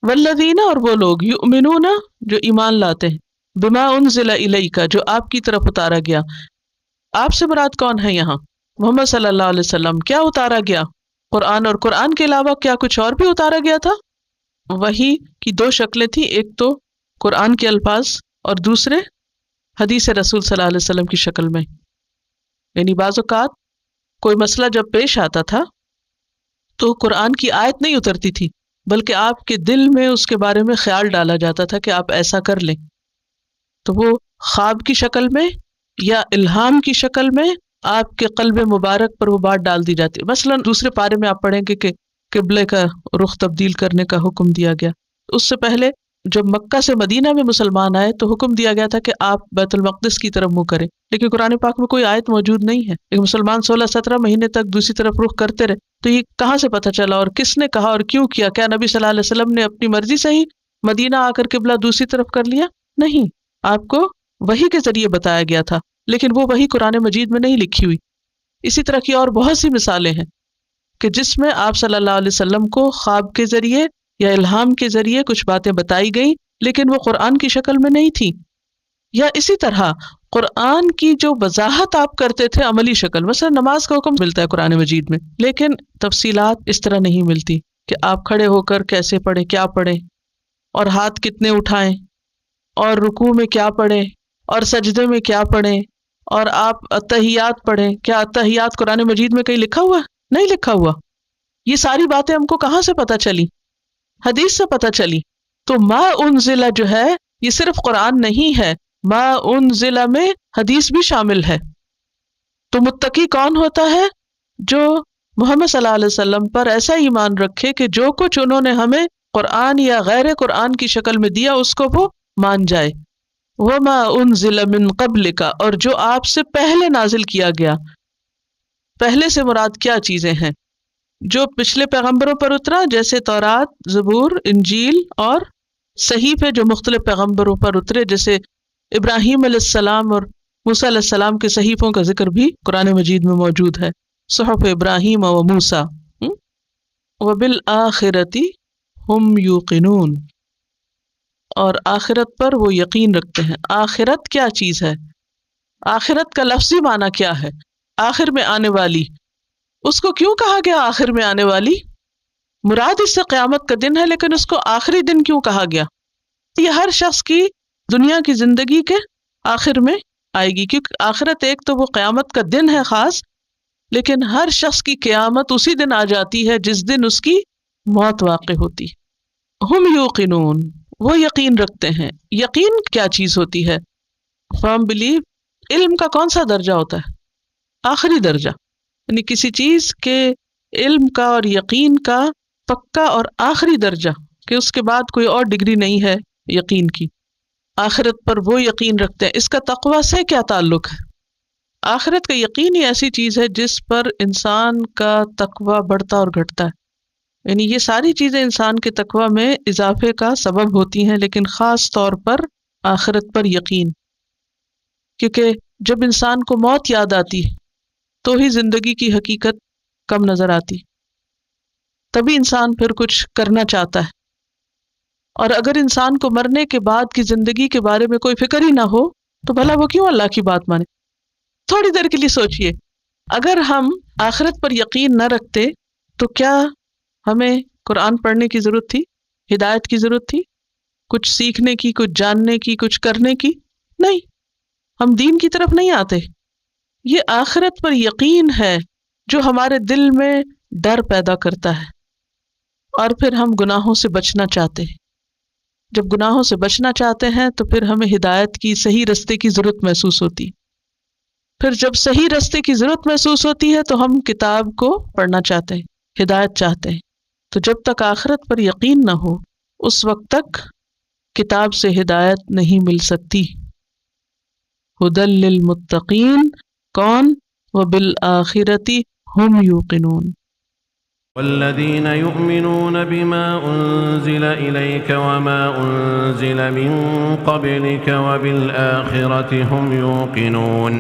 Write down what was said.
والذین، اور وہ لوگ، یؤمنون، جو ایمان لاتے ہیں، بما انزل الیک، جو آپ کی طرف اتارا گیا. آپ سے مراد کون ہے یہاں؟ محمد صلی اللہ علیہ وسلم. کیا اتارا گیا؟ قرآن. اور قرآن کے علاوہ کیا کچھ اور بھی اتارا گیا تھا؟ وحی کی دو شکلیں تھیں، ایک تو قرآن کے الفاظ اور دوسرے حدیث رسول صلی اللہ علیہ وسلم کی شکل میں. یعنی بعض اوقات کوئی مسئلہ جب پیش آتا تھا تو قرآن کی آیت نہیں اترتی تھی، بلکہ آپ کے دل میں اس کے بارے میں خیال ڈالا جاتا تھا کہ آپ ایسا کر لیں، تو وہ خواب کی شکل میں یا الہام کی شکل میں آپ کے قلب مبارک پر وہ بات ڈال دی جاتی. مثلا دوسرے پارے میں آپ پڑھیں گے کہ قبلے کا رخ تبدیل کرنے کا حکم دیا گیا. اس سے پہلے جب مکہ سے مدینہ میں مسلمان آئے تو حکم دیا گیا تھا کہ آپ بیت المقدس کی طرف منہ کریں، لیکن قرآن پاک میں کوئی آیت موجود نہیں ہے. ایک مسلمان 16-17 مہینے تک دوسری طرف رخ کرتے رہے، تو یہ کہاں سے پتہ چلا اور کس نے کہا اور کیوں کیا؟ کیا نبی صلی اللہ علیہ وسلم نے اپنی مرضی سے ہی مدینہ آ کر قبلہ دوسری طرف کر لیا؟ نہیں، آپ کو وحی کے ذریعے بتایا گیا تھا، لیکن وہ وحی قرآن مجید میں نہیں لکھی ہوئی. اسی طرح کی اور بہت سی مثالیں ہیں کہ جس میں آپ صلی اللہ علیہ وسلم کو خواب کے ذریعے یا الہام کے ذریعے کچھ باتیں بتائی گئیں، لیکن وہ قرآن کی شکل میں نہیں تھی. یا اسی طرح قرآن کی جو وضاحت آپ کرتے تھے عملی شکل، مثلا نماز کا حکم ملتا ہے قرآن مجید میں، لیکن تفصیلات اس طرح نہیں ملتی کہ آپ کھڑے ہو کر کیسے پڑھیں، کیا پڑھیں، اور ہاتھ کتنے اٹھائیں، اور رکوع میں کیا پڑھیں، اور سجدے میں کیا پڑھیں، اور آپ اتحیات پڑھیں. کیا اتحیات قرآن مجید میں کہیں لکھا ہوا؟ نہیں لکھا ہوا. یہ ساری باتیں ہم کو کہاں سے پتہ چلی؟ حدیث سے پتہ چلی. تو ما انزل جو ہے یہ صرف قرآن نہیں ہے، ما انزل میں حدیث بھی شامل ہے. تو متقی کون ہوتا ہے؟ جو محمد صلی اللہ علیہ وسلم پر ایسا ایمان رکھے کہ جو کچھ انہوں نے ہمیں قرآن یا غیر قرآن کی شکل میں دیا اس کو وہ مان جائے. وما انزل من قبلک، اور جو آپ سے پہلے نازل کیا گیا. پہلے سے مراد کیا چیزیں ہیں؟ جو پچھلے پیغمبروں پر اترا، جیسے تورات، زبور، انجیل اور صحیفے جو مختلف پیغمبروں پر اترے، جیسے ابراہیم علیہ السلام اور موسیٰ علیہ السلام کے صحیفوں کا ذکر بھی قرآن مجید میں موجود ہے. صحف ابراہیم و موسیٰ. وبالآخرۃ ہم یوقنون، اور آخرت پر وہ یقین رکھتے ہیں. آخرت کیا چیز ہے؟ آخرت کا لفظی معنی کیا ہے؟ آخر میں آنے والی. اس کو کیوں کہا گیا آخر میں آنے والی؟ مراد اس سے قیامت کا دن ہے، لیکن اس کو آخری دن کیوں کہا گیا؟ یہ ہر شخص کی دنیا کی زندگی کے آخر میں آئے گی، کیونکہ آخرت ایک تو وہ قیامت کا دن ہے خاص، لیکن ہر شخص کی قیامت اسی دن آ جاتی ہے جس دن اس کی موت واقع ہوتی. ہم یوقنون، وہ یقین رکھتے ہیں. یقین کیا چیز ہوتی ہے؟ From blue. علم کا کون سا درجہ ہوتا ہے؟ آخری درجہ. یعنی کسی چیز کے علم کا اور یقین کا پکا اور آخری درجہ، کہ اس کے بعد کوئی اور ڈگری نہیں ہے یقین کی. آخرت پر وہ یقین رکھتے ہیں. اس کا تقویٰ سے کیا تعلق ہے؟ آخرت کا یقین ہی ایسی چیز ہے جس پر انسان کا تقویٰ بڑھتا اور گھٹتا ہے. یعنی یہ ساری چیزیں انسان کے تقویٰ میں اضافے کا سبب ہوتی ہیں، لیکن خاص طور پر آخرت پر یقین. کیونکہ جب انسان کو موت یاد آتی تو ہی زندگی کی حقیقت کم نظر آتی، تبھی انسان پھر کچھ کرنا چاہتا ہے. اور اگر انسان کو مرنے کے بعد کی زندگی کے بارے میں کوئی فکر ہی نہ ہو تو بھلا وہ کیوں اللہ کی بات مانے؟ تھوڑی دیر کے لیے سوچئے، اگر ہم آخرت پر یقین نہ رکھتے تو کیا ہمیں قرآن پڑھنے کی ضرورت تھی؟ ہدایت کی ضرورت تھی؟ کچھ سیکھنے کی، کچھ جاننے کی، کچھ کرنے کی؟ نہیں، ہم دین کی طرف نہیں آتے. یہ آخرت پر یقین ہے جو ہمارے دل میں ڈر پیدا کرتا ہے، اور پھر ہم گناہوں سے بچنا چاہتے ہیں. جب گناہوں سے بچنا چاہتے ہیں تو پھر ہمیں ہدایت کی، صحیح رستے کی ضرورت محسوس ہوتی. پھر جب صحیح رستے کی ضرورت محسوس ہوتی ہے تو ہم کتاب کو پڑھنا چاہتے ہیں، ہدایت چاہتے ہیں. تو جب تک آخرت پر یقین نہ ہو اس وقت تک کتاب سے ہدایت نہیں مل سکتی. ہدی للمتقین. کون؟ وبالآخرۃ ہم یوقنون. والذین یؤمنون بما انزل الیک وما انزل من قبلک وبالآخرۃ ہم یوقنون.